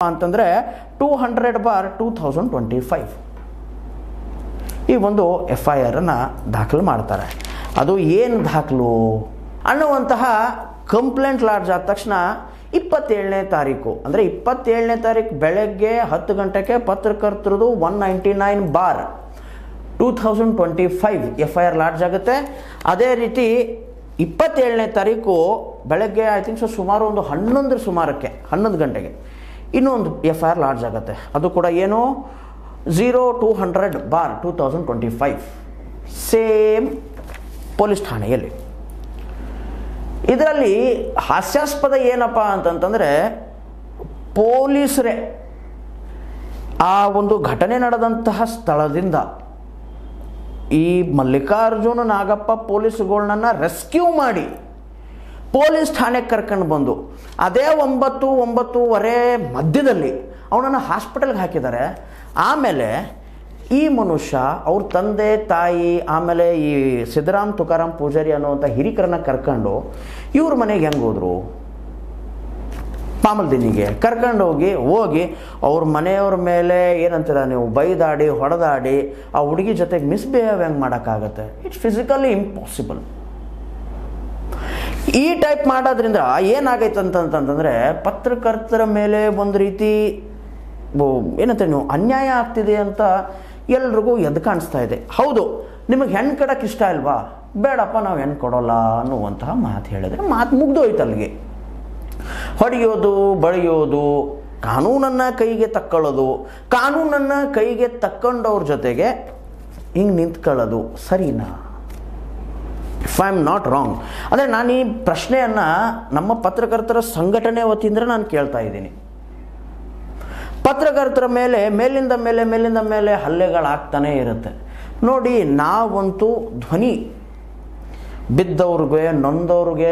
ಅಂತಂದರೆ 200/2025 ಈ ಒಂದು FIR ಅನ್ನು ದಾಖಲು ಮಾಡ್ತಾರೆ. ಅದು ಏನು ದಾಖಲು ಅನ್ನುವಂತಹ ಕಂಪ್ಲೇಂಟ್ ಲಾಡ್ಜ್ ಆದ ತಕ್ಷಣ 27ನೇ ತಾರೀಕು ಅಂದರೆ 27ನೇ ತಾರೀಕು ಬೆಳಗ್ಗೆ 10 ಗಂಟೆಗೆ ಪತ್ರಕರ್ತರದು 199/2025 FIR ಲಾಡ್ಜ್ ಆಗುತ್ತೆ. ಅದೇ ರೀತಿ 27ನೇ ತಾರೀಕು ಬೆಳಗ್ಗೆ ಐ ಥಿಂಕ್ ಸುಮಾರು ಒಂದು 11 ಗಂಟೆಗೆ ಇನ್ನೊಂದು FIR ಲಾಡ್ಜ್ ಆಗುತ್ತೆ. ಅದು ಕೂಡ ಏನು 0200/2025 ಸೇಮ್ ಪೊಲೀಸ್ ಠಾಣೆಯಲ್ಲಿ. ಇದರಲ್ಲಿ ಹಾಸ್ಯಾಸ್ಪದ ಏನಪ್ಪ ಅಂತಂತಂದರೆ ಪೊಲೀಸರೇ ಆ ಒಂದು ಘಟನೆ ನಡೆದಂತಹ ಸ್ಥಳದಿಂದ ಈ ಮಲ್ಲಿಕಾರ್ಜುನ ನಾಗಪ್ಪ ಪೊಲೀಸ್ಗಳನ್ನ ರೆಸ್ಕ್ಯೂ ಮಾಡಿ ಪೊಲೀಸ್ ಠಾಣೆಗೆ ಕರ್ಕೊಂಡು ಬಂದು ಅದೇ 9-9:30 ಮಧ್ಯದಲ್ಲಿ ಅವನನ್ನು ಹಾಸ್ಪಿಟಲ್ಗೆ ಹಾಕಿದ್ದಾರೆ. ಆಮೇಲೆ ಈ ಮನುಷ್ಯ ಅವ್ರ ತಂದೆ ತಾಯಿ ಆಮೇಲೆ ಈ ಸಿದ್ದರಾಮ್ ತುಕಾರಾಮ್ ಪೂಜಾರಿ ಅನ್ನುವಂಥ ಹಿರಿಕರನ್ನ ಕರ್ಕೊಂಡು ಇವ್ರ ಮನೆಗೆ ಹೆಂಗೆ ಹೋದರು, ಪಾಮಲ್ದಿನಿಗೆ ಕರ್ಕೊಂಡು ಹೋಗಿ ಅವ್ರ ಮನೆಯವ್ರ ಮೇಲೆ ಏನಂತೀರ ನೀವು ಬೈದಾಡಿ ಹೊಡೆದಾಡಿ ಆ ಹುಡುಗಿ ಜೊತೆಗೆ ಮಿಸ್ಬಿಹೇವ್ ಹೆಂಗೆ ಮಾಡೋಕ್ಕಾಗತ್ತೆ? It's physically impossible. ಈ ಟೈಪ್ ಮಾಡೋದ್ರಿಂದ ಏನಾಗೈತೆ ಅಂತಂತಂದರೆ ಪತ್ರಕರ್ತರ ಮೇಲೆ ಒಂದು ರೀತಿ ಏನಂತ ನೀವು ಅನ್ಯಾಯ ಆಗ್ತಿದೆ ಅಂತ ಎಲ್ರಿಗೂ ಎದ್ದು ಕಾಣಿಸ್ತಾ ಇದೆ. ಹೌದು, ನಿಮಗೆ ಹೆಣ್ಣು ಕೊಡೋಕೆ ಇಷ್ಟ ಇಲ್ವಾ? ಬೇಡಪ್ಪ, ನಾವು ಹೆಣ್ಣು ಕೊಡೋಲ್ಲ ಅನ್ನುವಂತಹ ಮಾತು ಹೇಳಿದ್ರೆ ಮಾತು ಮುಗ್ದೋಯ್ತು ಅಲ್ಲಿಗೆ. ಹೊಡೆಯೋದು ಬಳಿಯೋದು, ಕಾನೂನನ್ನು ಕೈಗೆ ತಕ್ಕೊಳ್ಳೋದು, ಕಾನೂನನ್ನು ಕೈಗೆ ತಕ್ಕೊಂಡವ್ರ ಜೊತೆಗೆ ಹಿಂಗೆ ನಿಂತ್ಕೊಳ್ಳೋದು ಸರಿನಾ? If I am not wrong ಅಂದರೆ ನಾನು ಈ ಪ್ರಶ್ನೆಯನ್ನು ನಮ್ಮ ಪತ್ರಕರ್ತರ ಸಂಘಟನೆ ವತಿಯಿಂದ ನಾನು ಕೇಳ್ತಾ ಇದ್ದೀನಿ. ಪತ್ರಕರ್ತರ ಮೇಲೆ ಮೇಲಿಂದ ಮೇಲೆ ಹಲ್ಲೆಗಳಾಗ್ತಾನೇ ಇರುತ್ತೆ. ನೋಡಿ, ನಾವಂತೂ ಧ್ವನಿ ಬಿದ್ದವ್ರಿಗೆ ನೊಂದವ್ರಿಗೆ